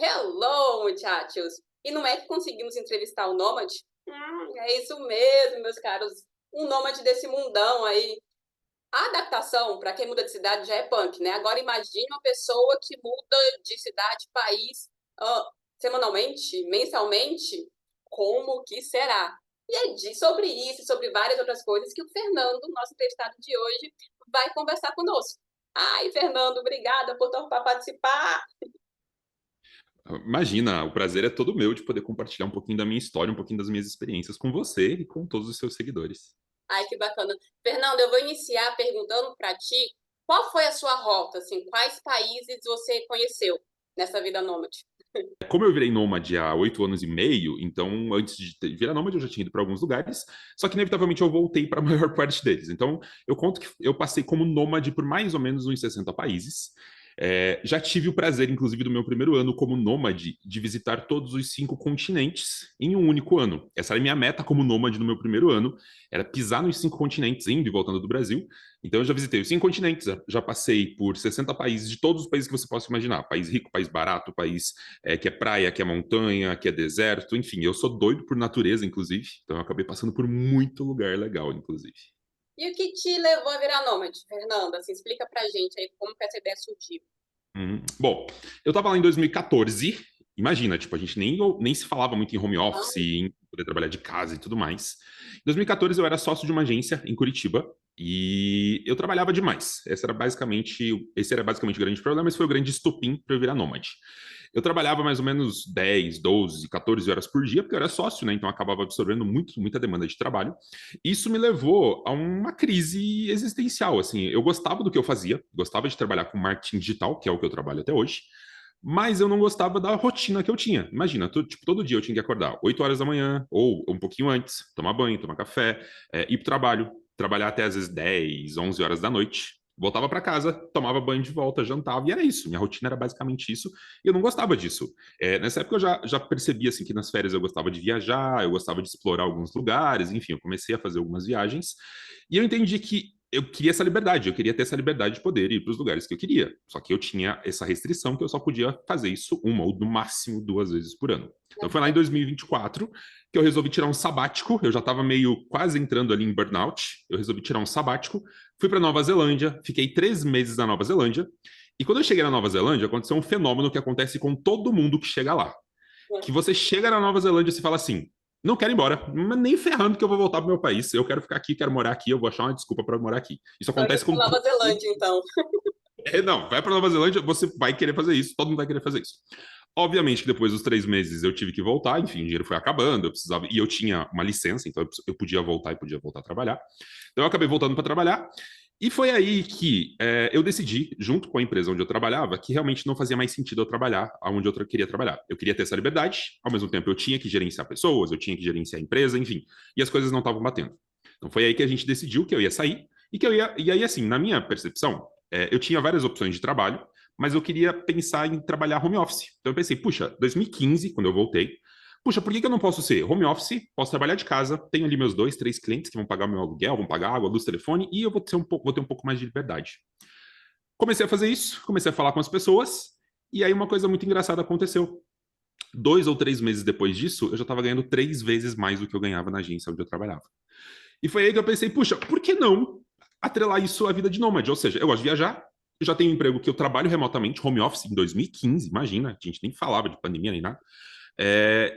Hello, muchachos! E não é que conseguimos entrevistar o Nômade? É isso mesmo, meus caros. Um nômade desse mundão aí. A adaptação, para quem muda de cidade, já é punk, né? Agora imagine uma pessoa que muda de cidade, país, semanalmente, mensalmente. Como que será? E é sobre isso e sobre várias outras coisas que o Fernando, nosso entrevistado de hoje, vai conversar conosco. Ai, Fernando, obrigada por topar participar. Imagina, o prazer é todo meu de poder compartilhar um pouquinho da minha história, um pouquinho das minhas experiências com você e com todos os seus seguidores. Ai, que bacana. Fernando, eu vou iniciar perguntando para ti qual foi a sua rota, assim, quais países você conheceu nessa vida nômade? Como eu virei nômade há 8 anos e meio, então antes de virar nômade eu já tinha ido para alguns lugares, só que inevitavelmente eu voltei para a maior parte deles. Então eu conto que eu passei como nômade por mais ou menos uns 60 países. Já tive o prazer, inclusive, do meu primeiro ano como nômade, de visitar todos os 5 continentes em um único ano. Essa era a minha meta como nômade no meu primeiro ano, era pisar nos 5 continentes, indo e voltando do Brasil. Então eu já visitei os 5 continentes, já passei por 60 países, de todos os países que você possa imaginar. País rico, país barato, país que é praia, que é montanha, que é deserto, enfim, eu sou doido por natureza, inclusive, então eu acabei passando por muito lugar legal, inclusive. E o que te levou a virar nômade, Fernando? Assim, explica pra gente aí como que essa ideia surgiu. Bom, eu tava lá em 2014, imagina, tipo, a gente nem se falava muito em home Ah, office, em poder trabalhar de casa e tudo mais. Em 2014 eu era sócio de uma agência em Curitiba e eu trabalhava demais. Esse era basicamente o grande problema, esse foi o grande estopim para eu virar nômade. Eu trabalhava mais ou menos 10, 12, 14 horas por dia, porque eu era sócio, né? Então eu acabava absorvendo muita demanda de trabalho. Isso me levou a uma crise existencial, assim. Eu gostava do que eu fazia, gostava de trabalhar com marketing digital, que é o que eu trabalho até hoje, mas eu não gostava da rotina que eu tinha. Imagina, tipo, todo dia eu tinha que acordar 8 horas da manhã, ou um pouquinho antes, tomar banho, tomar café, ir para o trabalho, trabalhar até às vezes 10, 11 horas da noite. Voltava para casa, tomava banho de volta, jantava, e era isso. Minha rotina era basicamente isso, e eu não gostava disso. Nessa época eu já percebi assim, que nas férias eu gostava de viajar, eu gostava de explorar alguns lugares, enfim, eu comecei a fazer algumas viagens, e eu entendi que eu queria essa liberdade, eu queria ter essa liberdade de poder ir para os lugares que eu queria. Só que eu tinha essa restrição que eu só podia fazer isso uma ou no máximo 2 vezes por ano. Então foi lá em 2024 que eu resolvi tirar um sabático. Eu já estava meio quase entrando ali em burnout. Eu resolvi tirar um sabático. Fui para Nova Zelândia, fiquei 3 meses na Nova Zelândia. E quando eu cheguei na Nova Zelândia, aconteceu um fenômeno que acontece com todo mundo que chega lá. Que você chega na Nova Zelândia e se fala assim: não quero ir embora, mas nem ferrando que eu vou voltar para o meu país. Eu quero ficar aqui, quero morar aqui, eu vou achar uma desculpa para morar aqui. Isso então indo acontece pra com todo Nova mundo. Zelândia, então. Não, vai para Nova Zelândia, você vai querer fazer isso, todo mundo vai querer fazer isso. Obviamente que depois dos 3 meses eu tive que voltar, enfim, o dinheiro foi acabando, eu precisava, e eu tinha uma licença, então eu podia voltar e podia voltar a trabalhar. Então eu acabei voltando para trabalhar, e foi aí que eu decidi, junto com a empresa onde eu trabalhava, que realmente não fazia mais sentido eu trabalhar onde eu queria trabalhar. Eu queria ter essa liberdade, ao mesmo tempo eu tinha que gerenciar pessoas, eu tinha que gerenciar a empresa, enfim, e as coisas não estavam batendo. Então foi aí que a gente decidiu que eu ia sair, e que eu ia, e aí assim, na minha percepção, eu tinha várias opções de trabalho, mas eu queria pensar em trabalhar home office. Então eu pensei, puxa, 2015, quando eu voltei, puxa, por que eu não posso ser home office? Posso trabalhar de casa, tenho ali meus 2, 3 clientes que vão pagar meu aluguel, vão pagar água, luz, telefone, e eu vou ter um pouco mais de liberdade. Comecei a fazer isso, comecei a falar com as pessoas, e aí uma coisa muito engraçada aconteceu. 2 ou 3 meses depois disso, eu já estava ganhando 3 vezes mais do que eu ganhava na agência onde eu trabalhava. E foi aí que eu pensei, puxa, por que não atrelar isso à vida de nômade? Ou seja, eu gosto de viajar, eu já tenho um emprego que eu trabalho remotamente, home office, em 2015, imagina, a gente nem falava de pandemia nem nada.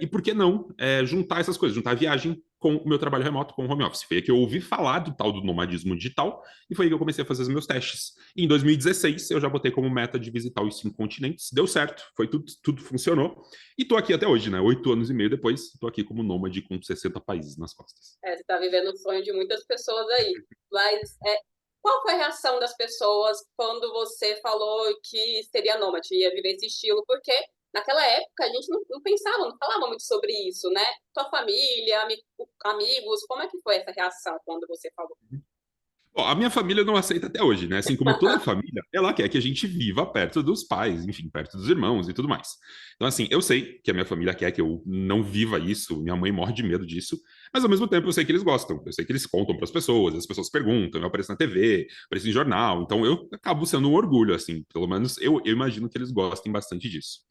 E por que não juntar essas coisas, juntar a viagem com o meu trabalho remoto, com o home office? Foi aí que eu ouvi falar do tal do nomadismo digital e foi aí que eu comecei a fazer os meus testes. E em 2016 eu já botei como meta de visitar os 5 continentes, deu certo, foi tudo funcionou. E tô aqui até hoje, né? 8 anos e meio depois, tô aqui como nômade com 60 países nas costas. Você está vivendo o sonho de muitas pessoas aí. Mas qual foi a reação das pessoas quando você falou que seria nômade, ia viver esse estilo? Porque naquela época a gente não pensava, não falava muito sobre isso, né? Tua família, amigos, como é que foi essa reação quando você falou? Bom, a minha família não aceita até hoje, né? Assim como toda família, ela quer que a gente viva perto dos pais, enfim, perto dos irmãos e tudo mais. Então, assim, eu sei que a minha família quer que eu não viva isso, minha mãe morre de medo disso, mas ao mesmo tempo eu sei que eles gostam, eu sei que eles contam para as pessoas perguntam, eu apareço na TV, apareço em jornal, então eu acabo sendo um orgulho, assim, pelo menos eu imagino que eles gostem bastante disso.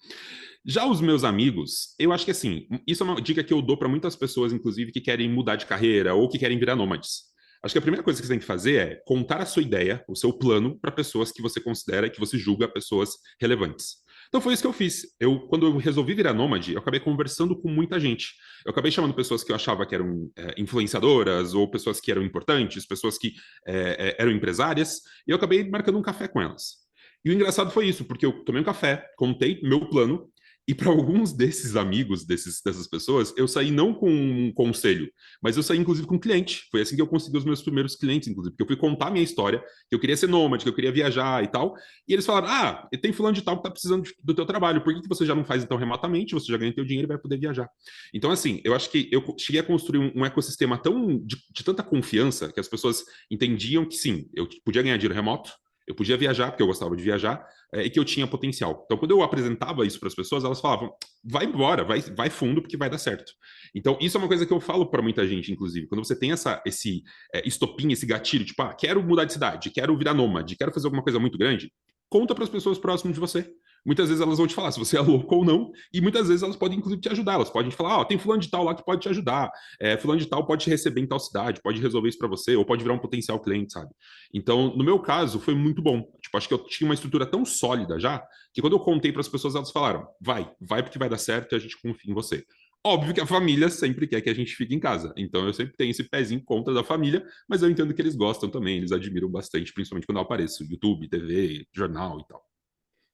Já os meus amigos, eu acho que assim, isso é uma dica que eu dou para muitas pessoas, inclusive, que querem mudar de carreira ou que querem virar nômades. Acho que a primeira coisa que você tem que fazer é contar a sua ideia, o seu plano, para pessoas que você considera e que você julga pessoas relevantes. Então foi isso que eu fiz. Quando eu resolvi virar nômade, eu acabei conversando com muita gente. Eu acabei chamando pessoas que eu achava que eram influenciadoras, ou pessoas que eram importantes, pessoas que eram empresárias, e eu acabei marcando um café com elas. E o engraçado foi isso, porque eu tomei um café, contei meu plano, e para alguns desses amigos, dessas pessoas, eu saí não com um conselho, mas eu saí inclusive com um cliente. Foi assim que eu consegui os meus primeiros clientes, inclusive, porque eu fui contar a minha história, que eu queria ser nômade, que eu queria viajar e tal. E eles falaram: ah, tem fulano de tal que tá precisando do teu trabalho, por que você já não faz então remotamente? Você já ganha teu dinheiro e vai poder viajar. Então, assim, eu acho que eu cheguei a construir um ecossistema de tanta confiança que as pessoas entendiam que sim, eu podia ganhar dinheiro remoto, eu podia viajar, porque eu gostava de viajar, e que eu tinha potencial. Então, quando eu apresentava isso para as pessoas, elas falavam: vai embora, vai fundo, porque vai dar certo. Então, isso é uma coisa que eu falo para muita gente, inclusive. Quando você tem esse estopim, esse gatilho, tipo, ah, quero mudar de cidade, quero virar nômade, quero fazer alguma coisa muito grande, conta para as pessoas próximas de você. Muitas vezes elas vão te falar se você é louco ou não, e muitas vezes elas podem, inclusive, te ajudar. Elas podem falar: ó, tem fulano de tal lá que pode te ajudar, fulano de tal pode te receber em tal cidade, pode resolver isso para você, ou pode virar um potencial cliente, sabe? Então, no meu caso, foi muito bom. Tipo, acho que eu tinha uma estrutura tão sólida já, que quando eu contei para as pessoas, elas falaram: vai porque vai dar certo e a gente confia em você. Óbvio que a família sempre quer que a gente fique em casa. Então eu sempre tenho esse pezinho contra da família, mas eu entendo que eles gostam também, eles admiram bastante, principalmente quando eu apareço, YouTube, TV, jornal e tal.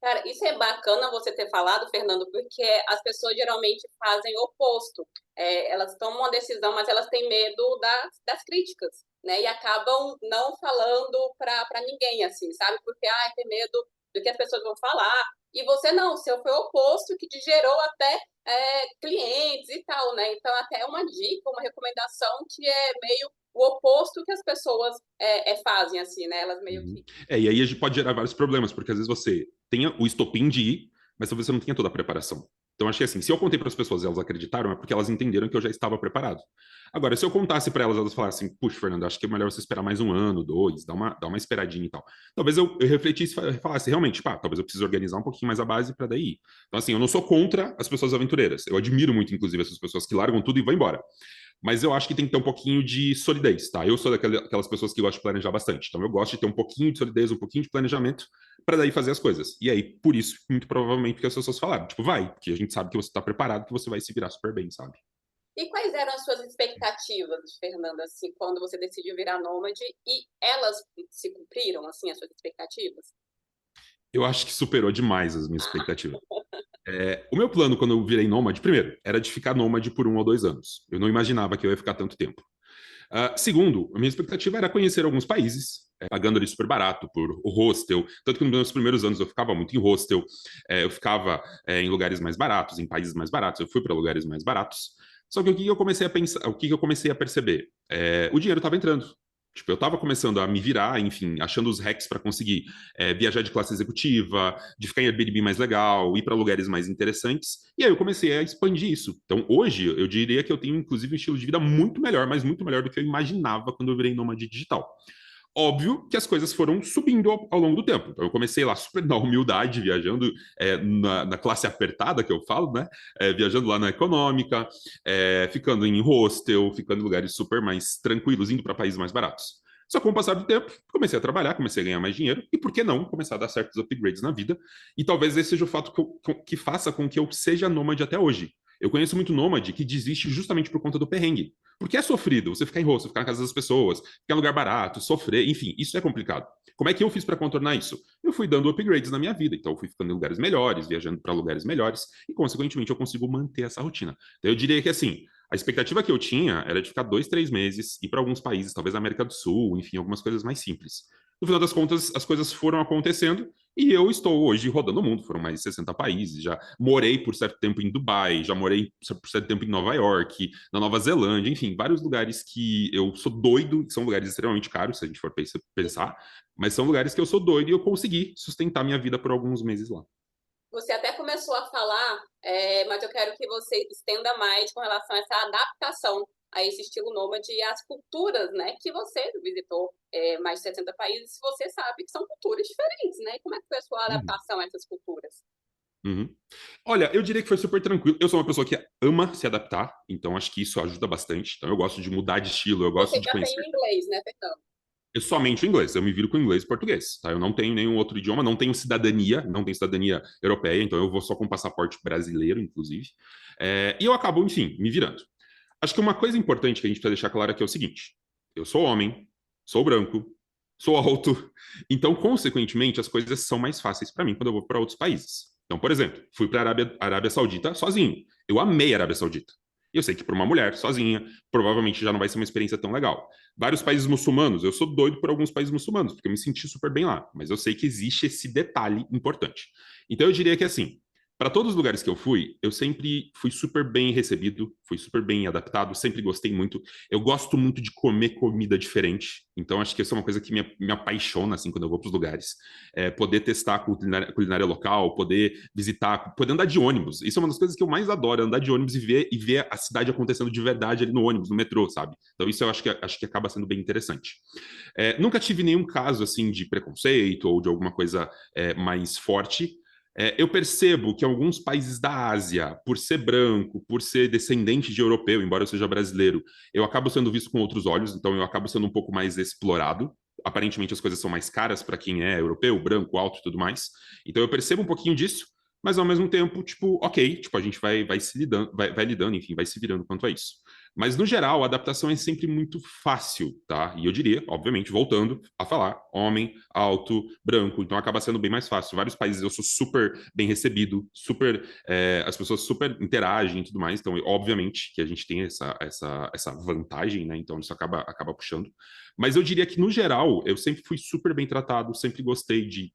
Cara, isso é bacana você ter falado, Fernando, porque as pessoas geralmente fazem o oposto. Elas tomam uma decisão, mas elas têm medo das críticas, né? E acabam não falando para ninguém, assim, sabe? Porque, tem medo do que as pessoas vão falar. E você não, o seu foi o oposto, que te gerou até clientes e tal, né? Então, até uma dica, uma recomendação que é meio o oposto que as pessoas fazem, assim, né? Elas meio Uhum. que. E aí a gente pode gerar vários problemas, porque às vezes você tenha o estopim de ir, mas talvez você não tenha toda a preparação. Então, acho que assim, se eu contei para as pessoas e elas acreditaram, é porque elas entenderam que eu já estava preparado. Agora, se eu contasse para elas, elas falassem: puxa, Fernando, acho que é melhor você esperar mais um ano, dois, dar uma esperadinha e tal. Talvez eu refletisse e falasse: realmente, pá, talvez eu precise organizar um pouquinho mais a base para daí ir. Então, assim, eu não sou contra as pessoas aventureiras. Eu admiro muito, inclusive, essas pessoas que largam tudo e vão embora. Mas eu acho que tem que ter um pouquinho de solidez, tá? Eu sou daquelas pessoas que gostam de planejar bastante. Então eu gosto de ter um pouquinho de solidez, um pouquinho de planejamento, para daí fazer as coisas. E aí, por isso, muito provavelmente, que as pessoas falaram, tipo, vai, porque a gente sabe que você está preparado, que você vai se virar super bem, sabe? E quais eram as suas expectativas, Fernanda, assim, quando você decidiu virar nômade? E elas se cumpriram, assim, as suas expectativas? Eu acho que superou demais as minhas expectativas. O meu plano, quando eu virei nômade, primeiro, era de ficar nômade por 1 ou 2 anos. Eu não imaginava que eu ia ficar tanto tempo. Segundo, a minha expectativa era conhecer alguns países, pagando ali super barato por o hostel. Tanto que nos meus primeiros anos eu ficava muito em hostel, eu ficava em lugares mais baratos, em países mais baratos, eu fui para lugares mais baratos. Só que o que eu comecei a pensar, o que eu comecei a perceber? O dinheiro estava entrando. Tipo, eu estava começando a me virar, enfim, achando os hacks para conseguir viajar de classe executiva, de ficar em Airbnb mais legal, ir para lugares mais interessantes. E aí eu comecei a expandir isso. Então, hoje, eu diria que eu tenho, inclusive, um estilo de vida muito melhor, mas muito melhor do que eu imaginava quando eu virei nômade digital. Óbvio que as coisas foram subindo ao longo do tempo. Então, eu comecei lá super na humildade, viajando na classe apertada, que eu falo, né? Viajando lá na econômica, ficando em hostel, ficando em lugares super mais tranquilos, indo para países mais baratos. Só que com o passar do tempo, comecei a trabalhar, comecei a ganhar mais dinheiro, e por que não começar a dar certos upgrades na vida? E talvez esse seja o fato que faça com que eu seja nômade até hoje. Eu conheço muito nômade que desiste justamente por conta do perrengue. Porque é sofrido você ficar em hostel, ficar na casa das pessoas, ficar em lugar barato, sofrer, enfim, isso é complicado. Como é que eu fiz para contornar isso? Eu fui dando upgrades na minha vida, então eu fui ficando em lugares melhores, viajando para lugares melhores, e consequentemente eu consigo manter essa rotina. Então eu diria que assim, a expectativa que eu tinha era de ficar 2, 3 meses, ir para alguns países, talvez América do Sul, enfim, algumas coisas mais simples. No final das contas, as coisas foram acontecendo E eu estou hoje rodando o mundo, foram mais de 60 países, já morei por certo tempo em Dubai, já morei por certo tempo em Nova York, na Nova Zelândia, enfim, vários lugares que eu sou doido, que são lugares extremamente caros, se a gente for pensar, mas são lugares que eu sou doido e eu consegui sustentar minha vida por alguns meses lá. Você até começou a falar, mas eu quero que você estenda mais com relação a essa adaptação a esse estilo nômade e às culturas, né, que você visitou mais de 70 países, você sabe que são culturas diferentes, né? E como é que foi a sua Uhum. adaptação a essas culturas? Uhum. Olha, eu diria que foi super tranquilo. Eu sou uma pessoa que ama se adaptar, então acho que isso ajuda bastante. Então eu gosto de mudar de estilo, eu gosto Você de já tem conhecer. o inglês, né, Fernando? Somente o inglês, eu me viro com inglês e português, tá? Eu não tenho nenhum outro idioma, não tenho cidadania, não tenho cidadania europeia, então eu vou só com passaporte brasileiro, inclusive. E eu acabo, enfim, me virando. Acho que uma coisa importante que a gente precisa deixar claro aqui é o seguinte: eu sou homem, sou branco, sou alto, então, consequentemente, as coisas são mais fáceis para mim quando eu vou para outros países. Então, por exemplo, fui para a Arábia Saudita sozinho. Eu amei a Arábia Saudita. E eu sei que para uma mulher sozinha, provavelmente já não vai ser uma experiência tão legal. Vários países muçulmanos, eu sou doido por alguns países muçulmanos, porque eu me senti super bem lá. Mas eu sei que existe esse detalhe importante. Então, eu diria que assim, para todos os lugares que eu fui, eu sempre fui super bem recebido, fui super bem adaptado, sempre gostei muito. Eu gosto muito de comer comida diferente, então acho que isso é uma coisa que me apaixona assim quando eu vou para os lugares. Poder testar a culinária local, poder visitar, poder andar de ônibus. Isso é uma das coisas que eu mais adoro, andar de ônibus e ver a cidade acontecendo de verdade ali no ônibus, no metrô, sabe? Então isso eu acho que acaba sendo bem interessante. Nunca tive nenhum caso assim de preconceito ou de alguma coisa mais forte. Eu percebo que alguns países da Ásia, por ser branco, por ser descendente de europeu, embora eu seja brasileiro, eu acabo sendo visto com outros olhos, então eu acabo sendo um pouco mais explorado. Aparentemente as coisas são mais caras para quem é europeu, branco, alto e tudo mais. Então eu percebo um pouquinho disso, mas ao mesmo tempo, tipo, ok, tipo, a gente vai se lidando, vai lidando, enfim, vai se virando quanto a isso. Mas, no geral, a adaptação é sempre muito fácil, tá? E eu diria, obviamente, voltando a falar, homem, alto, branco, então acaba sendo bem mais fácil. Vários países eu sou super bem recebido, super, as pessoas super interagem e tudo mais, então, obviamente, que a gente tem essa vantagem, né? Então, isso acaba puxando. Mas eu diria que, no geral, eu sempre fui super bem tratado, sempre gostei de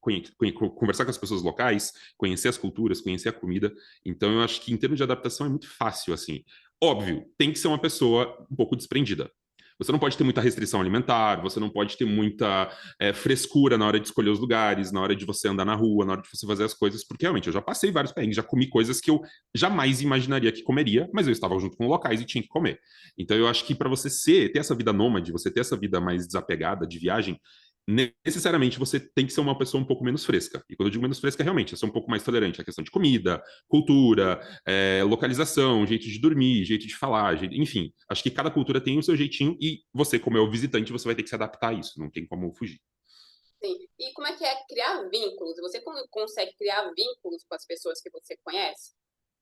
conversar com as pessoas locais, conhecer as culturas, conhecer a comida. Então, eu acho que, em termos de adaptação, é muito fácil, assim. Óbvio, tem que ser uma pessoa um pouco desprendida. Você não pode ter muita restrição alimentar, você não pode ter muita frescura na hora de escolher os lugares, na hora de você andar na rua, na hora de você fazer as coisas, porque realmente eu já passei vários perrengues, já comi coisas que eu jamais imaginaria que comeria, mas eu estava junto com locais e tinha que comer. Então eu acho que para você ter essa vida nômade, você ter essa vida mais desapegada de viagem, necessariamente você tem que ser uma pessoa um pouco menos fresca. E quando eu digo menos fresca, realmente, é ser um pouco mais tolerante à questão de comida, cultura, localização, jeito de dormir, jeito de falar, enfim. Acho que cada cultura tem o seu jeitinho e você, como é o visitante, você vai ter que se adaptar a isso, não tem como fugir. Sim. E como é que é criar vínculos? Você consegue criar vínculos com as pessoas que você conhece?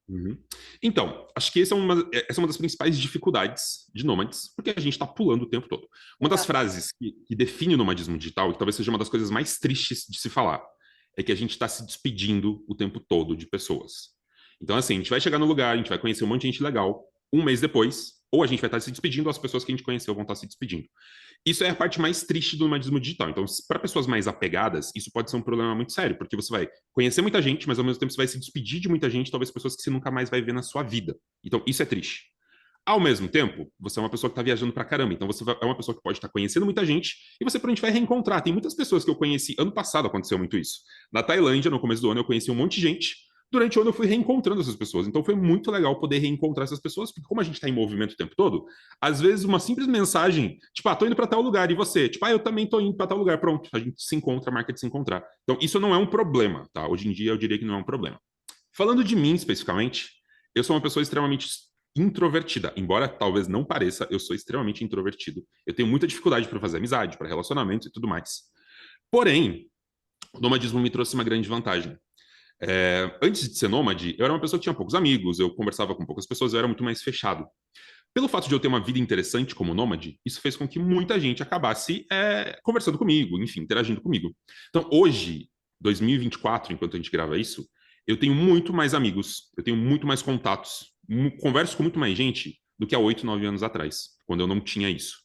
Uhum. Então, acho que essa é uma das principais dificuldades de nômades, porque a gente está pulando o tempo todo. Uma das Exato. frases que define o nomadismo digital, e que talvez seja uma das coisas mais tristes de se falar, é que a gente está se despedindo o tempo todo de pessoas. Então, assim, a gente vai chegar no lugar, a gente vai conhecer um monte de gente legal, um mês depois, ou a gente vai estar se despedindo, ou as pessoas que a gente conheceu vão estar se despedindo. Isso é a parte mais triste do nomadismo digital. Então, para pessoas mais apegadas, isso pode ser um problema muito sério, porque você vai conhecer muita gente, mas ao mesmo tempo você vai se despedir de muita gente, talvez pessoas que você nunca mais vai ver na sua vida. Então, isso é triste. Ao mesmo tempo, você é uma pessoa que está viajando pra caramba, então é uma pessoa que pode estar conhecendo muita gente e você provavelmente vai reencontrar. Tem muitas pessoas que eu conheci, ano passado aconteceu muito isso. Na Tailândia, no começo do ano, eu conheci um monte de gente. Durante o ano eu fui reencontrando essas pessoas, então foi muito legal poder reencontrar essas pessoas, porque como a gente está em movimento o tempo todo, às vezes uma simples mensagem, tipo, tô indo para tal lugar, e você? Tipo, eu também tô indo para tal lugar, pronto, a gente se encontra, marca de se encontrar. Então isso não é um problema, tá? Hoje em dia eu diria que não é um problema. Falando de mim especificamente, eu sou uma pessoa extremamente introvertida, embora talvez não pareça, eu sou extremamente introvertido. Eu tenho muita dificuldade para fazer amizade, para relacionamentos e tudo mais. Porém, o nomadismo me trouxe uma grande vantagem. Antes de ser nômade, eu era uma pessoa que tinha poucos amigos, eu conversava com poucas pessoas, eu era muito mais fechado. Pelo fato de eu ter uma vida interessante como nômade, isso fez com que muita gente acabasse conversando comigo, enfim, interagindo comigo. Então, hoje, 2024, enquanto a gente grava isso, eu tenho muito mais amigos, eu tenho muito mais contatos, converso com muito mais gente do que há 8, 9 anos atrás, quando eu não tinha isso.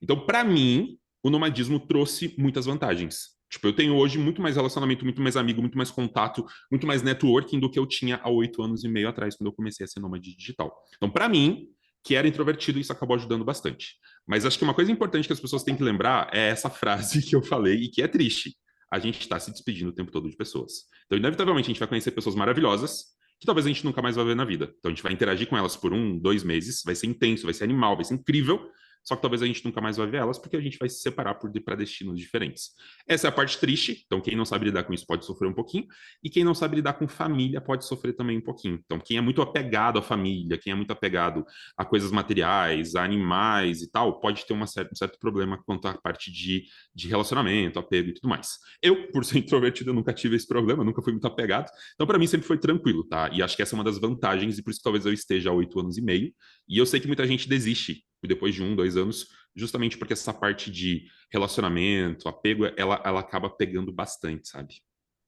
Então, para mim, o nomadismo trouxe muitas vantagens. Tipo, eu tenho hoje muito mais relacionamento, muito mais amigo, muito mais contato, muito mais networking do que eu tinha há 8 anos e meio atrás, quando eu comecei a ser nômade digital. Então, para mim, que era introvertido, isso acabou ajudando bastante. Mas acho que uma coisa importante que as pessoas têm que lembrar é essa frase que eu falei e que é triste. A gente está se despedindo o tempo todo de pessoas. Então, inevitavelmente, a gente vai conhecer pessoas maravilhosas que talvez a gente nunca mais vai ver na vida. Então, a gente vai interagir com elas por 1, 2 meses, vai ser intenso, vai ser animal, vai ser incrível, só que talvez a gente nunca mais vai ver elas porque a gente vai se separar para destinos diferentes. Essa é a parte triste, então quem não sabe lidar com isso pode sofrer um pouquinho, e quem não sabe lidar com família pode sofrer também um pouquinho. Então, quem é muito apegado à família, quem é muito apegado a coisas materiais, a animais e tal, pode ter um certo problema quanto à parte de relacionamento, apego e tudo mais. Eu, por ser introvertido, eu nunca tive esse problema, nunca fui muito apegado, então para mim sempre foi tranquilo, tá? E acho que essa é uma das vantagens, e por isso que talvez eu esteja há 8 anos e meio, e eu sei que muita gente desiste depois de 1, 2 anos, justamente porque essa parte de relacionamento, apego, ela acaba pegando bastante, sabe?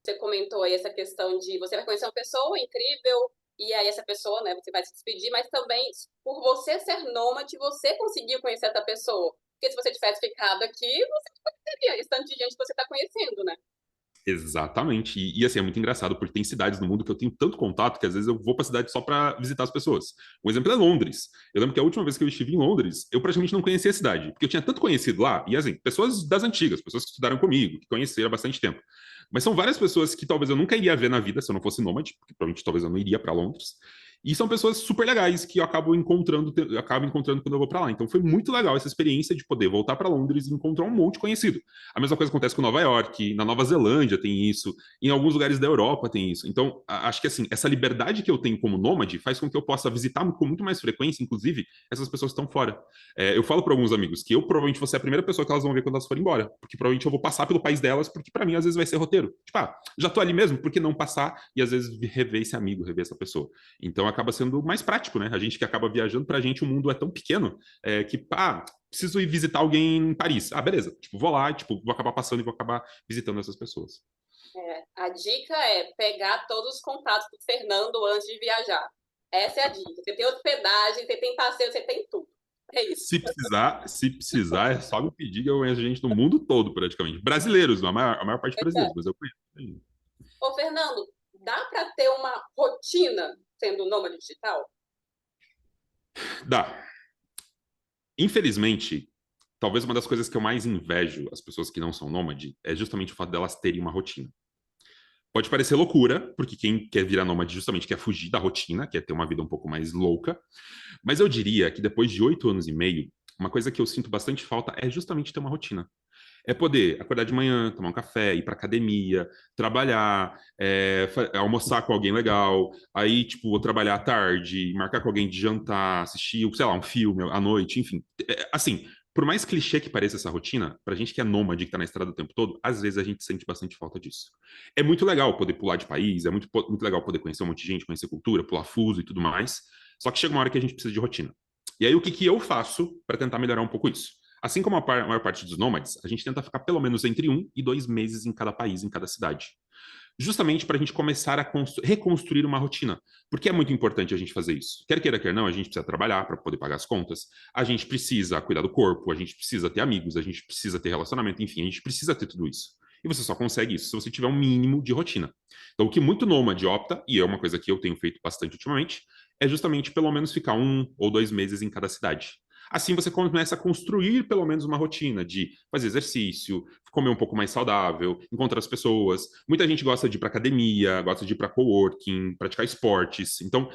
Você comentou aí essa questão de você vai conhecer uma pessoa incrível, e aí essa pessoa, né, você vai se despedir, mas também por você ser nômade, você conseguiu conhecer essa pessoa. Porque se você tivesse ficado aqui, você não conheceria esse tanto de gente que você está conhecendo, né? Exatamente. E assim, é muito engraçado, porque tem cidades no mundo que eu tenho tanto contato que às vezes eu vou para a cidade só para visitar as pessoas. Um exemplo é Londres. Eu lembro que a última vez que eu estive em Londres, eu praticamente não conhecia a cidade, porque eu tinha tanto conhecido lá, e assim, pessoas das antigas, pessoas que estudaram comigo, que conheceram há bastante tempo. Mas são várias pessoas que talvez eu nunca iria ver na vida se eu não fosse nômade, porque provavelmente talvez eu não iria para Londres. E são pessoas super legais que eu acabo encontrando quando eu vou para lá. Então foi muito legal essa experiência de poder voltar para Londres e encontrar um monte de conhecido. A mesma coisa acontece com Nova York, na Nova Zelândia tem isso, em alguns lugares da Europa tem isso. Então, acho que assim, essa liberdade que eu tenho como nômade faz com que eu possa visitar com muito mais frequência, inclusive, essas pessoas que estão fora. Eu falo para alguns amigos que eu provavelmente vou ser a primeira pessoa que elas vão ver quando elas forem embora, porque provavelmente eu vou passar pelo país delas, porque para mim às vezes vai ser roteiro. Tipo, já tô ali mesmo, por que não passar e às vezes rever esse amigo, rever essa pessoa? Então acaba sendo mais prático, né? A gente que acaba viajando, pra gente o mundo é tão pequeno que, preciso ir visitar alguém em Paris. Beleza. Tipo, vou lá, tipo, vou acabar passando e vou acabar visitando essas pessoas. A dica é pegar todos os contatos do Fernando antes de viajar. Essa é a dica. Você tem hospedagem, você tem passeio, você tem tudo. É isso. Se precisar, é só me pedir que eu conheço gente do mundo todo, praticamente. Brasileiros, a maior parte brasileiros, mas eu conheço. Ô, Fernando, dá para ter uma rotina sendo nômade digital? Dá. Infelizmente, talvez uma das coisas que eu mais invejo as pessoas que não são nômade é justamente o fato delas terem uma rotina. Pode parecer loucura, porque quem quer virar nômade justamente quer fugir da rotina, quer ter uma vida um pouco mais louca. Mas eu diria que depois de 8 anos e meio, uma coisa que eu sinto bastante falta é justamente ter uma rotina. É poder acordar de manhã, tomar um café, ir para academia, trabalhar, almoçar com alguém legal, aí, tipo, vou trabalhar à tarde, marcar com alguém de jantar, assistir, sei lá, um filme à noite, enfim. Assim, por mais clichê que pareça essa rotina, pra gente que é nômade, que tá na estrada o tempo todo, às vezes a gente sente bastante falta disso. É muito legal poder pular de país, é muito legal poder conhecer um monte de gente, conhecer cultura, pular fuso e tudo mais, só que chega uma hora que a gente precisa de rotina. E aí, o que eu faço para tentar melhorar um pouco isso? Assim como a maior parte dos nômades, a gente tenta ficar pelo menos entre 1 e 2 meses em cada país, em cada cidade. Justamente para a gente começar a reconstruir uma rotina. Porque é muito importante a gente fazer isso. Quer queira, quer não, a gente precisa trabalhar para poder pagar as contas, a gente precisa cuidar do corpo, a gente precisa ter amigos, a gente precisa ter relacionamento, enfim, a gente precisa ter tudo isso. E você só consegue isso se você tiver um mínimo de rotina. Então, o que muito nômade opta, e é uma coisa que eu tenho feito bastante ultimamente, é justamente pelo menos ficar 1 ou 2 meses em cada cidade. Assim você começa a construir pelo menos uma rotina de fazer exercício, comer um pouco mais saudável, encontrar as pessoas. Muita gente gosta de ir para academia, gosta de ir para coworking, praticar esportes. Então,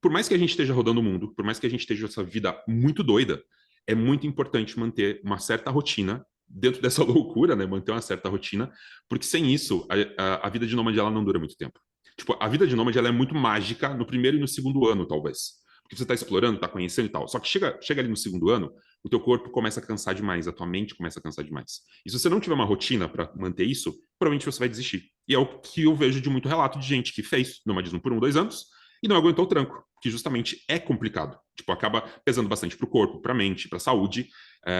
por mais que a gente esteja rodando o mundo, por mais que a gente esteja essa vida muito doida, é muito importante manter uma certa rotina dentro dessa loucura, né? Manter uma certa rotina, porque sem isso, a vida de nômade ela não dura muito tempo. Tipo, a vida de nômade ela é muito mágica no primeiro e no segundo ano, talvez. Porque você está explorando, está conhecendo e tal. Só que chega ali no segundo ano, o teu corpo começa a cansar demais, a tua mente começa a cansar demais. E se você não tiver uma rotina para manter isso, provavelmente você vai desistir. E é o que eu vejo de muito relato de gente que fez nomadismo por 1, 2 anos e não aguentou o tranco, que justamente é complicado. Tipo, acaba pesando bastante para o corpo, para a mente, para a saúde.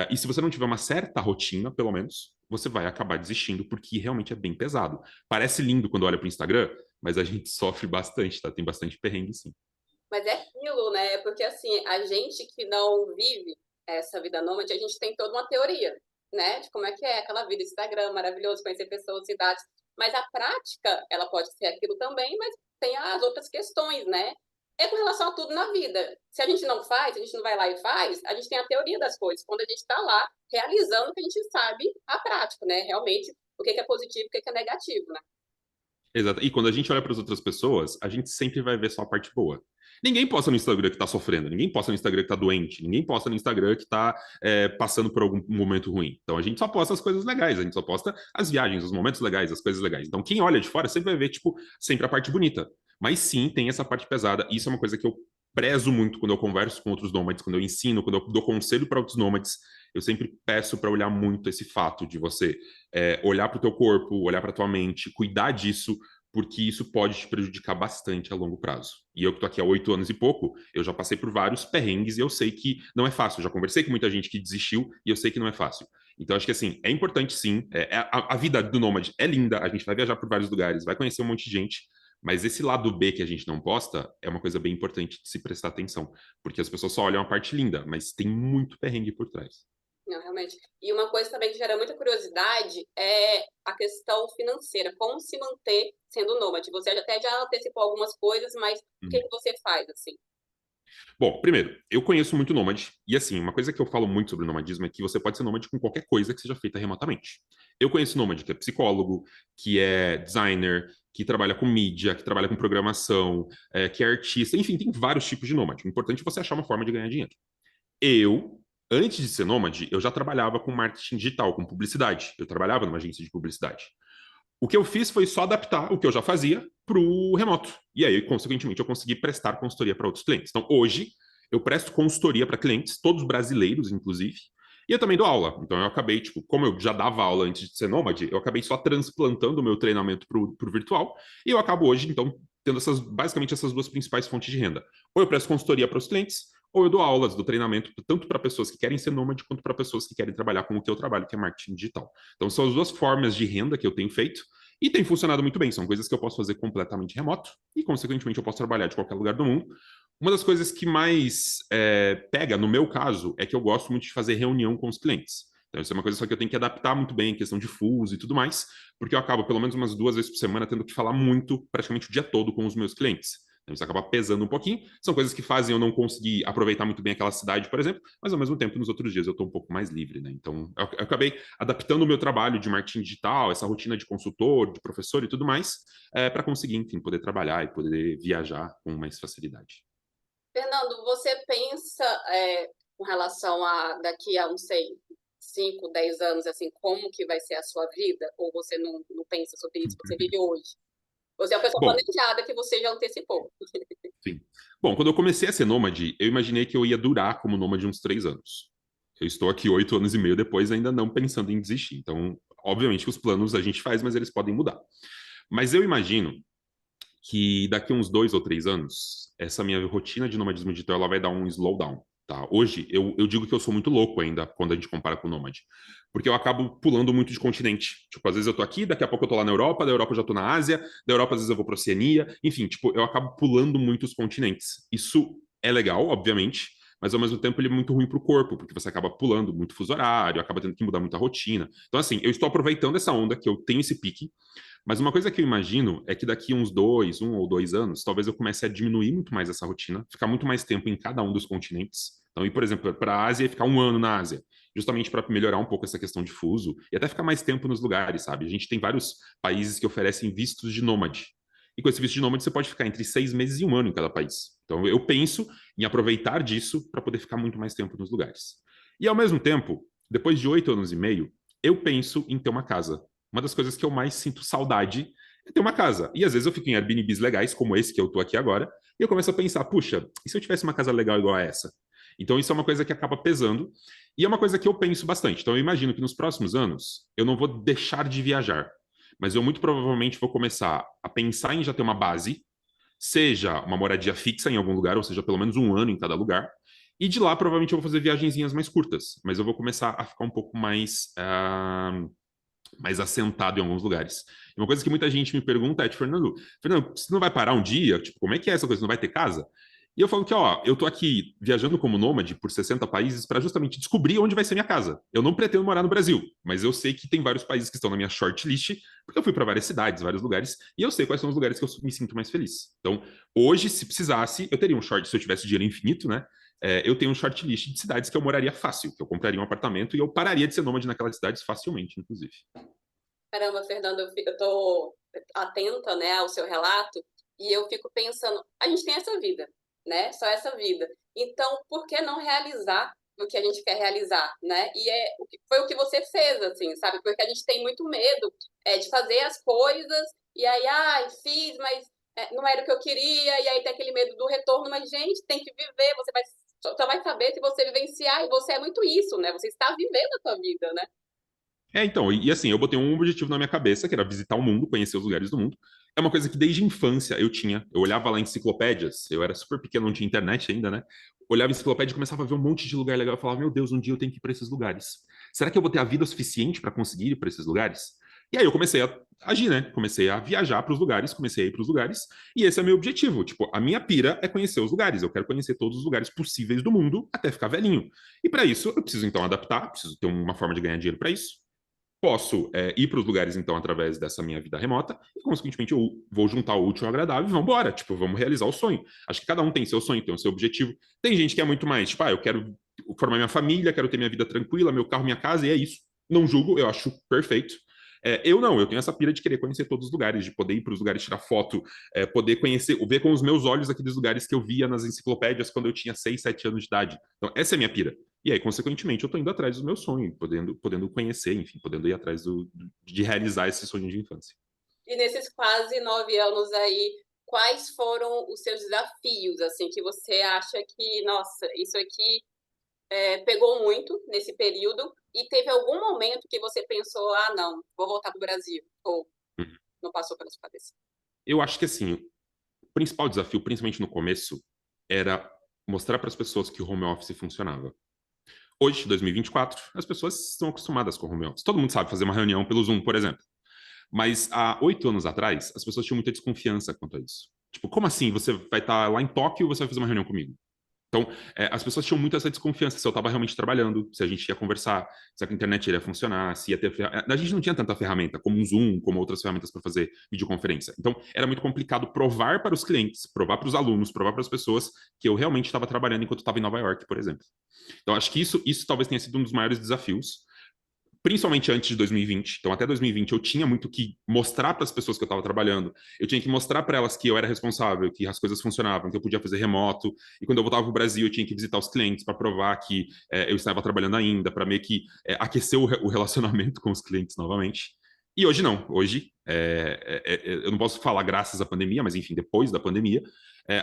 E se você não tiver uma certa rotina, pelo menos, você vai acabar desistindo, porque realmente é bem pesado. Parece lindo quando olha para o Instagram, mas a gente sofre bastante, tá? Tem bastante perrengue, sim. Mas é aquilo, né? Porque assim, a gente que não vive essa vida nômade, a gente tem toda uma teoria. né? De como é que é aquela vida, Instagram, maravilhoso, conhecer pessoas, cidades. Mas a prática, ela pode ser aquilo também, mas tem as outras questões, né? É com relação a tudo na vida. Se a gente não faz, a gente não vai lá e faz, a gente tem a teoria das coisas. Quando a gente está lá realizando, que a gente sabe a prática, né? Realmente, o que é positivo e o que é negativo, né? Exato. E quando a gente olha para as outras pessoas, a gente sempre vai ver só a parte boa. Ninguém posta no Instagram que tá sofrendo, ninguém posta no Instagram que tá doente, ninguém posta no Instagram que tá passando por algum momento ruim. Então a gente só posta as coisas legais, a gente só posta as viagens, os momentos legais, as coisas legais. Então quem olha de fora sempre vai ver, tipo, sempre a parte bonita. Mas sim, tem essa parte pesada. Isso é uma coisa que eu prezo muito quando eu converso com outros nômades, quando eu ensino, quando eu dou conselho para outros nômades. Eu sempre peço para olhar muito esse fato de você olhar para o teu corpo, olhar para tua mente, cuidar disso, porque isso pode te prejudicar bastante a longo prazo. E eu que estou aqui há 8 anos e pouco, eu já passei por vários perrengues e eu sei que não é fácil. Eu já conversei com muita gente que desistiu e eu sei que não é fácil. Então, acho que assim, é importante sim. A vida do nômade é linda, a gente vai viajar por vários lugares, vai conhecer um monte de gente, mas esse lado B que a gente não posta é uma coisa bem importante de se prestar atenção, porque as pessoas só olham a parte linda, mas tem muito perrengue por trás. Não, realmente. E uma coisa também que gera muita curiosidade é a questão financeira. Como se manter sendo nômade? Você até já antecipou algumas coisas, mas o que Uhum. que você faz, assim? Bom, primeiro, eu conheço muito nômade, e assim, uma coisa que eu falo muito sobre nomadismo é que você pode ser nômade com qualquer coisa que seja feita remotamente. Eu conheço nômade que é psicólogo, que é designer, que trabalha com mídia, que trabalha com programação, que é artista, enfim, tem vários tipos de nômade. O importante é você achar uma forma de ganhar dinheiro. Eu, antes de ser nômade, eu já trabalhava com marketing digital, com publicidade. Eu trabalhava numa agência de publicidade. O que eu fiz foi só adaptar o que eu já fazia para o remoto. E aí, consequentemente, eu consegui prestar consultoria para outros clientes. Então, hoje, eu presto consultoria para clientes, todos brasileiros, inclusive, e eu também dou aula. Então, eu acabei, tipo, como eu já dava aula antes de ser nômade, eu acabei só transplantando o meu treinamento para o virtual. E eu acabo hoje, então, tendo basicamente essas duas principais fontes de renda. Ou eu presto consultoria para os clientes, ou eu dou aulas do treinamento tanto para pessoas que querem ser nômade quanto para pessoas que querem trabalhar com o que eu trabalho, que é marketing digital. Então, são as duas formas de renda que eu tenho feito e tem funcionado muito bem. São coisas que eu posso fazer completamente remoto e, consequentemente, eu posso trabalhar de qualquer lugar do mundo. Uma das coisas que mais pega, no meu caso, é que eu gosto muito de fazer reunião com os clientes. Então, isso é uma coisa só que eu tenho que adaptar muito bem, questão de fuso e tudo mais, porque eu acabo, pelo menos umas 2 vezes por semana, tendo que falar muito, praticamente o dia todo, com os meus clientes. Então, isso acaba pesando um pouquinho. São coisas que fazem eu não conseguir aproveitar muito bem aquela cidade, por exemplo, mas ao mesmo tempo, nos outros dias, eu estou um pouco mais livre, né? Então, eu acabei adaptando o meu trabalho de marketing digital, essa rotina de consultor, de professor e tudo mais, para conseguir, enfim, poder trabalhar e poder viajar com mais facilidade. Fernando, você pensa com relação a daqui a, não sei, 5, 10 anos, assim, como que vai ser a sua vida? Ou você não pensa sobre isso? Você vive hoje? Você é uma pessoa Bom, planejada que você já antecipou. sim. Bom, quando eu comecei a ser nômade, eu imaginei que eu ia durar como nômade uns 3 anos. Eu estou aqui 8 anos e meio depois, ainda não pensando em desistir. Então, obviamente que os planos a gente faz, mas eles podem mudar. Mas eu imagino que daqui a uns 2 ou 3 anos, essa minha rotina de nomadismo digital ela vai dar um slowdown. Tá? Hoje, eu digo que eu sou muito louco ainda quando a gente compara com o nômade. Porque eu acabo pulando muito de continente. Tipo, às vezes eu tô aqui, daqui a pouco eu tô lá na Europa, da Europa eu já tô na Ásia, da Europa às vezes eu vou pra Oceania. Enfim, tipo, eu acabo pulando muitos continentes. Isso é legal, obviamente, mas ao mesmo tempo ele é muito ruim para o corpo, porque você acaba pulando muito fuso horário, acaba tendo que mudar muita rotina. Então, assim, eu estou aproveitando essa onda, que eu tenho esse pique, mas uma coisa que eu imagino é que daqui uns 1 ou 2 anos, talvez eu comece a diminuir muito mais essa rotina, ficar muito mais tempo em cada um dos continentes. Então, ir, por exemplo, para a Ásia e ficar um ano na Ásia, justamente para melhorar um pouco essa questão de fuso e até ficar mais tempo nos lugares, sabe? A gente tem vários países que oferecem vistos de nômade. E com esse visto de nômade, você pode ficar entre 6 meses e um ano em cada país. Então, eu penso em aproveitar disso para poder ficar muito mais tempo nos lugares. E, ao mesmo tempo, depois de 8 anos e meio, eu penso em ter uma casa. Uma das coisas que eu mais sinto saudade é ter uma casa. E às vezes eu fico em Airbnbs legais, como esse que eu tô aqui agora, e eu começo a pensar, puxa, e se eu tivesse uma casa legal igual a essa? Então isso é uma coisa que acaba pesando, e é uma coisa que eu penso bastante. Então eu imagino que nos próximos anos eu não vou deixar de viajar, mas eu muito provavelmente vou começar a pensar em já ter uma base, seja uma moradia fixa em algum lugar, ou seja, pelo menos um ano em cada lugar, e de lá provavelmente eu vou fazer viagenzinhas mais curtas, mas eu vou começar a ficar um pouco mais assentado em alguns lugares. E uma coisa que muita gente me pergunta é, tipo, Fernando, você não vai parar um dia? Tipo, como é que é essa coisa? Você não vai ter casa? E eu falo que, ó, eu tô aqui viajando como nômade por 60 países para justamente descobrir onde vai ser minha casa. Eu não pretendo morar no Brasil, mas eu sei que tem vários países que estão na minha shortlist, porque eu fui para várias cidades, vários lugares, e eu sei quais são os lugares que eu me sinto mais feliz. Então, hoje, se precisasse, eu teria um short, se eu tivesse dinheiro infinito, né? Eu tenho um shortlist de cidades que eu moraria fácil, que eu compraria um apartamento e eu pararia de ser nômade naquelas cidades facilmente, inclusive. Caramba, Fernando, eu tô atenta, né, ao seu relato e eu fico pensando, a gente tem essa vida, né? Só essa vida. Então, por que não realizar o que a gente quer realizar, né? E foi o que você fez, assim, sabe? Porque a gente tem muito medo de fazer as coisas e aí, ai, fiz, mas não era o que eu queria, e aí tem aquele medo do retorno, mas, gente, tem que viver, só vai saber se você vivenciar, e você é muito isso, né? Você está vivendo a sua vida, né? Então, e assim, eu botei um objetivo na minha cabeça, que era visitar o mundo, conhecer os lugares do mundo. É uma coisa que desde a infância eu tinha. Eu olhava lá em enciclopédias, eu era super pequeno, não tinha internet ainda, né? Olhava em enciclopédia e começava a ver um monte de lugar legal. Eu falava, meu Deus, um dia eu tenho que ir para esses lugares. Será que eu vou ter a vida suficiente para conseguir ir para esses lugares? E aí eu comecei a agir, né? Comecei a viajar para os lugares, comecei a ir para os lugares, e esse é o meu objetivo. Tipo, a minha pira é conhecer os lugares. Eu quero conhecer todos os lugares possíveis do mundo até ficar velhinho. E para isso, eu preciso então adaptar, preciso ter uma forma de ganhar dinheiro para isso. Posso ir para os lugares, então, através dessa minha vida remota, e, consequentemente, eu vou juntar o útil ao agradável e vamos embora. Tipo, vamos realizar o sonho. Acho que cada um tem seu sonho, tem o seu objetivo. Tem gente que é muito mais, tipo, eu quero formar minha família, quero ter minha vida tranquila, meu carro, minha casa, e é isso. Não julgo, eu acho perfeito. Eu não, eu tenho essa pira de querer conhecer todos os lugares, de poder ir para os lugares tirar foto, poder conhecer, ver com os meus olhos aqueles lugares que eu via nas enciclopédias quando eu tinha 6, 7 anos de idade. Então, essa é a minha pira. E aí, consequentemente, eu estou indo atrás do meu sonho, podendo conhecer, enfim, podendo ir atrás de realizar esse sonho de infância. E nesses quase 9 anos aí, quais foram os seus desafios, assim, que você acha que, nossa, isso aqui pegou muito nesse período? E teve algum momento que você pensou, ah, não, vou voltar para o Brasil? Ou Uhum. não passou pela sua cabeça? Eu acho que, assim, o principal desafio, principalmente no começo, era mostrar para as pessoas que o home office funcionava. Hoje, 2024, as pessoas estão acostumadas com o home office. Todo mundo sabe fazer uma reunião pelo Zoom, por exemplo. Mas há 8 anos atrás, as pessoas tinham muita desconfiança quanto a isso. Tipo, como assim? Você vai estar lá em Tóquio e você vai fazer uma reunião comigo? Então, as pessoas tinham muito essa desconfiança se eu estava realmente trabalhando, se a gente ia conversar, se a internet iria funcionar, se ia ter. A gente não tinha tanta ferramenta como um Zoom, como outras ferramentas para fazer videoconferência. Então, era muito complicado provar para os clientes, provar para os alunos, provar para as pessoas que eu realmente estava trabalhando enquanto estava em Nova York, por exemplo. Então, acho que isso talvez tenha sido um dos maiores desafios, principalmente antes de 2020. Então, até 2020, eu tinha muito que mostrar para as pessoas que eu estava trabalhando. Eu tinha que mostrar para elas que eu era responsável, que as coisas funcionavam, que eu podia fazer remoto. E quando eu voltava para o Brasil, eu tinha que visitar os clientes para provar que eu estava trabalhando ainda, para meio que aquecer o relacionamento com os clientes novamente. E hoje não. Hoje, eu não posso falar graças à pandemia, mas enfim, depois da pandemia,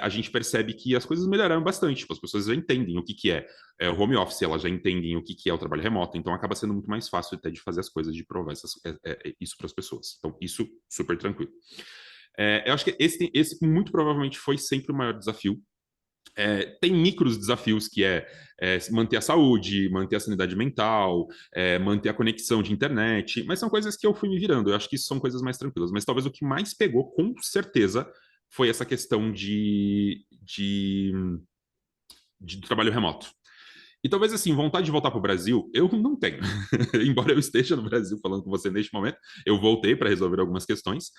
a gente percebe que as coisas melhoraram bastante. Tipo, as pessoas já entendem o que é o home office, elas já entendem o que é o trabalho remoto, então acaba sendo muito mais fácil até de fazer as coisas, de provar isso para as pessoas. Então, isso super tranquilo. Eu acho que esse muito provavelmente foi sempre o maior desafio. Tem micros desafios que manter a saúde, manter a sanidade mental, manter a conexão de internet, mas são coisas que eu fui me virando. Eu acho que isso são coisas mais tranquilas. Mas talvez o que mais pegou, com certeza, foi essa questão de trabalho remoto. E talvez assim, vontade de voltar para o Brasil, eu não tenho. Embora eu esteja no Brasil falando com você neste momento, eu voltei para resolver algumas questões.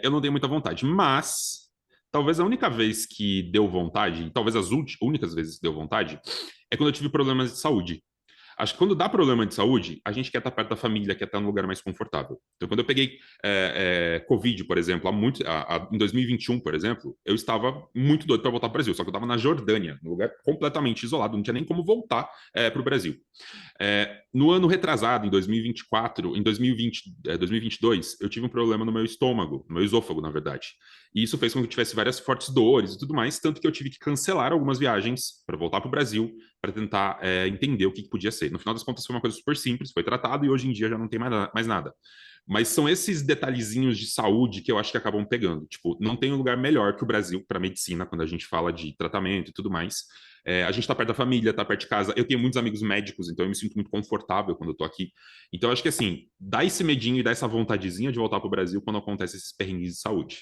Eu não tenho muita vontade, mas talvez a única vez que deu vontade, talvez as únicas vezes que deu vontade, é quando eu tive problemas de saúde. Acho que quando dá problema de saúde, a gente quer estar perto da família, quer estar num lugar mais confortável. Então, quando eu peguei Covid, por exemplo, em 2021, por exemplo, eu estava muito doido para voltar para o Brasil, só que eu estava na Jordânia, num lugar completamente isolado, não tinha nem como voltar para o Brasil. No ano retrasado, em 2024, em 2020, 2022, eu tive um problema no meu estômago, no meu esôfago, na verdade. E isso fez com que eu tivesse várias fortes dores e tudo mais, tanto que eu tive que cancelar algumas viagens para voltar para o Brasil, para tentar entender o que podia ser. No final das contas, foi uma coisa super simples, foi tratado e hoje em dia já não tem mais nada. Mas são esses detalhezinhos de saúde que eu acho que acabam pegando. Tipo, não tem um lugar melhor que o Brasil para medicina, quando a gente fala de tratamento e tudo mais. A gente está perto da família, está perto de casa. Eu tenho muitos amigos médicos, então eu me sinto muito confortável quando eu estou aqui. Então, eu acho que assim, dá esse medinho e dá essa vontadezinha de voltar para o Brasil quando acontece esses perrengues de saúde.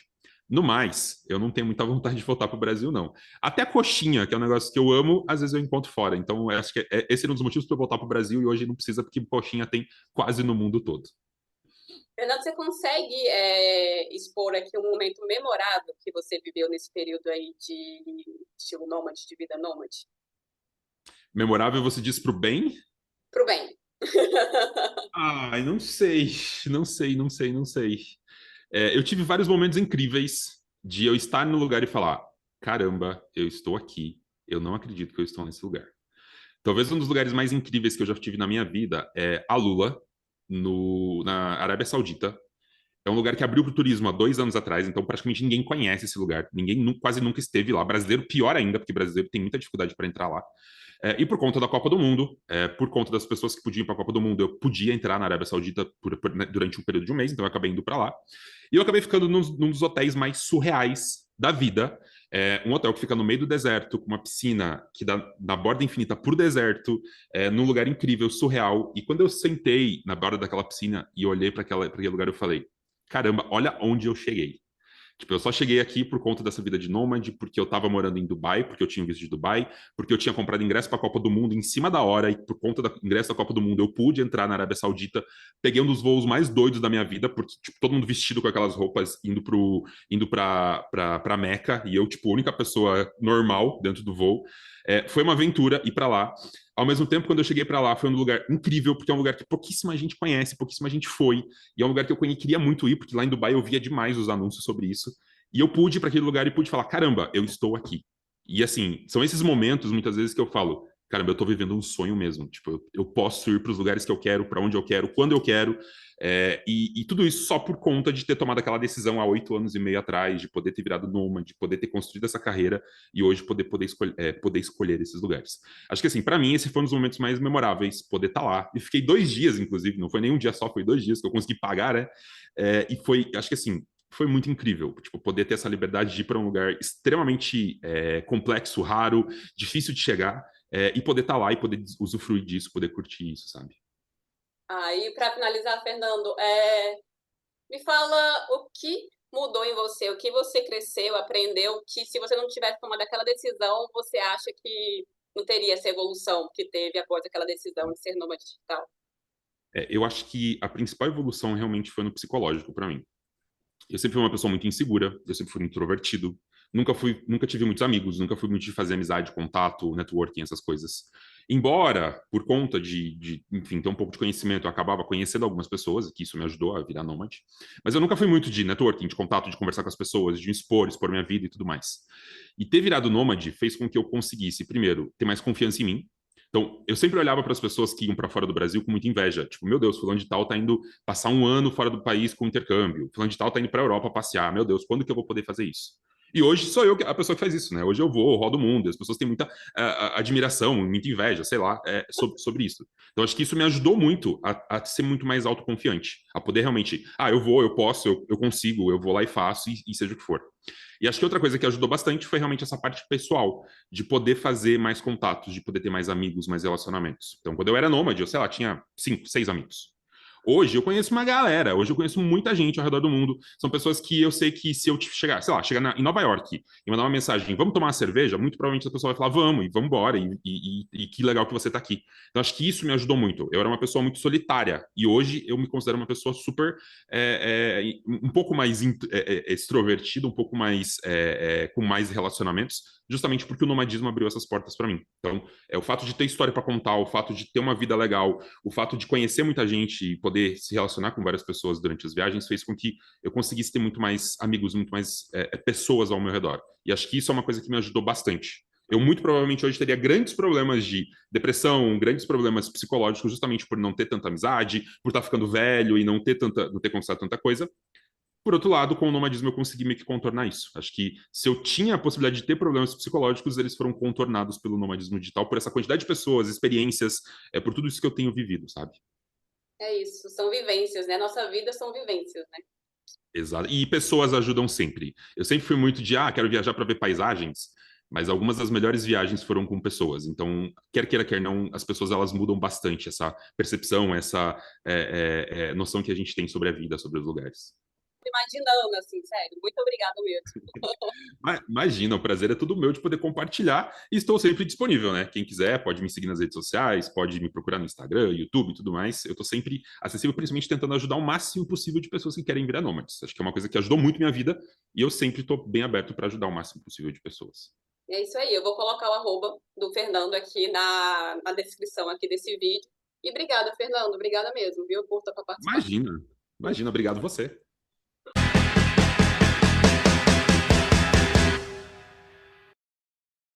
No mais, eu não tenho muita vontade de voltar para o Brasil, não. Até a coxinha, que é um negócio que eu amo, às vezes eu encontro fora. Então, eu acho que esse é um dos motivos para eu voltar para o Brasil e hoje não precisa, porque coxinha tem quase no mundo todo. Fernando, você consegue expor aqui um momento memorável que você viveu nesse período aí de estilo nômade, de vida nômade? Memorável, você diz para o bem? Pro bem. Ai, não sei, não sei. Eu tive vários momentos incríveis de eu estar no lugar e falar: caramba, eu estou aqui. Eu não acredito que eu estou nesse lugar. Talvez um dos lugares mais incríveis que eu já tive na minha vida é a Lula, na Arábia Saudita. É um lugar que abriu para o turismo há 2 anos atrás, então praticamente ninguém conhece esse lugar. Ninguém quase nunca esteve lá. Brasileiro, pior ainda, porque brasileiro tem muita dificuldade para entrar lá. E por conta da Copa do Mundo, por conta das pessoas que podiam ir para a Copa do Mundo, eu podia entrar na Arábia Saudita né, durante um período de um mês, então eu acabei indo para lá. E eu acabei ficando num dos hotéis mais surreais da vida. Um hotel que fica no meio do deserto, com uma piscina que dá na borda infinita por deserto, num lugar incrível, surreal. E quando eu sentei na borda daquela piscina e olhei para aquele lugar, eu falei: caramba, olha onde eu cheguei. Tipo, eu só cheguei aqui por conta dessa vida de nômade, porque eu tava morando em Dubai, porque eu tinha visto de Dubai, porque eu tinha comprado ingresso para a Copa do Mundo em cima da hora, e por conta do ingresso da Copa do Mundo eu pude entrar na Arábia Saudita. Peguei um dos voos mais doidos da minha vida, porque tipo, todo mundo vestido com aquelas roupas indo pra Meca, e eu, tipo, a única pessoa normal dentro do voo. Foi uma aventura ir para lá. Ao mesmo tempo, quando eu cheguei para lá, foi um lugar incrível, porque é um lugar que pouquíssima gente conhece, pouquíssima gente foi. E é um lugar que eu queria muito ir, porque lá em Dubai eu via demais os anúncios sobre isso. E eu pude ir para aquele lugar e pude falar: caramba, eu estou aqui. E assim, são esses momentos, muitas vezes, que eu falo: caramba, eu estou vivendo um sonho mesmo. Tipo, eu posso ir para os lugares que eu quero, para onde eu quero, quando eu quero. E tudo isso só por conta de ter tomado aquela decisão há 8 anos e meio atrás, de poder ter virado nômade, de poder ter construído essa carreira e hoje poder escolher esses lugares. Acho que assim, para mim, esse foi um dos momentos mais memoráveis, poder estar lá. E fiquei 2 dias, inclusive, não foi nem um dia só, foi 2 dias que eu consegui pagar, né? E foi, acho que assim, foi muito incrível, tipo, poder ter essa liberdade de ir para um lugar extremamente complexo, raro, difícil de chegar, e poder estar lá e poder usufruir disso, poder curtir isso, sabe? Aí, para finalizar, Fernando, me fala o que mudou em você, o que você cresceu, aprendeu, que se você não tivesse tomado aquela decisão, você acha que não teria essa evolução que teve após aquela decisão de ser nômade digital? Eu acho que a principal evolução realmente foi no psicológico para mim. Eu sempre fui uma pessoa muito insegura, eu sempre fui introvertido, nunca tive muitos amigos, nunca fui muito de fazer amizade, contato, networking, essas coisas. Embora, por conta enfim, ter um pouco de conhecimento, eu acabava conhecendo algumas pessoas, que isso me ajudou a virar nômade, mas eu nunca fui muito de networking, de contato, de conversar com as pessoas, de expor minha vida e tudo mais. E ter virado nômade fez com que eu conseguisse, primeiro, ter mais confiança em mim. Então, eu sempre olhava para as pessoas que iam para fora do Brasil com muita inveja. Tipo, meu Deus, fulano de tal tá indo passar um ano fora do país com intercâmbio. Fulano de tal tá indo para a Europa passear. Meu Deus, quando que eu vou poder fazer isso? E hoje sou eu a pessoa que faz isso, né? Hoje eu vou, eu rodo o mundo, as pessoas têm muita admiração, muita inveja, sei lá, sobre isso. Então acho que isso me ajudou muito a ser muito mais autoconfiante, a poder realmente, eu vou, eu posso, eu consigo, eu vou lá e faço, e seja o que for. E acho que outra coisa que ajudou bastante foi realmente essa parte pessoal, de poder fazer mais contatos, de poder ter mais amigos, mais relacionamentos. Então, quando eu era nômade, eu, sei lá, tinha 5, 6 amigos. Hoje eu conheço uma galera, hoje eu conheço muita gente ao redor do mundo. São pessoas que eu sei que se eu chegar, sei lá, chegar em Nova York e mandar uma mensagem, vamos tomar uma cerveja, muito provavelmente a pessoa vai falar, vamos, e vamos embora, e que legal que você está aqui. Então acho que isso me ajudou muito. Eu era uma pessoa muito solitária, e hoje eu me considero uma pessoa super, um pouco mais extrovertida, um pouco mais, com mais relacionamentos, justamente porque o nomadismo abriu essas portas para mim. Então, o fato de ter história para contar, o fato de ter uma vida legal, o fato de conhecer muita gente e poder se relacionar com várias pessoas durante as viagens fez com que eu conseguisse ter muito mais amigos, muito mais pessoas ao meu redor. E acho que isso é uma coisa que me ajudou bastante. Eu muito provavelmente hoje teria grandes problemas de depressão, grandes problemas psicológicos, justamente por não ter tanta amizade, por estar ficando velho e não ter conquistado tanta coisa. Por outro lado, com o nomadismo eu consegui meio que contornar isso. Acho que se eu tinha a possibilidade de ter problemas psicológicos, eles foram contornados pelo nomadismo digital, por essa quantidade de pessoas, experiências, por tudo isso que eu tenho vivido, sabe? É isso, são vivências, né? Nossa vida são vivências, né? Exato. E pessoas ajudam sempre. Eu sempre fui muito de, quero viajar para ver paisagens, mas algumas das melhores viagens foram com pessoas. Então, quer queira, quer não, as pessoas elas mudam bastante essa percepção, essa noção que a gente tem sobre a vida, sobre os lugares. imaginando, assim, sério. Muito obrigada mesmo. Imagina, o prazer é todo meu de poder compartilhar e estou sempre disponível, né? Quem quiser pode me seguir nas redes sociais, pode me procurar no Instagram, YouTube e tudo mais. Eu estou sempre acessível, principalmente tentando ajudar o máximo possível de pessoas que querem virar nômades. Acho que é uma coisa que ajudou muito minha vida e eu sempre estou bem aberto para ajudar o máximo possível de pessoas. É isso aí, eu vou colocar o arroba do Fernando aqui na descrição aqui desse vídeo. E obrigada, Fernando, obrigada mesmo, viu, por tua participação. Imagina, imagina, obrigado você.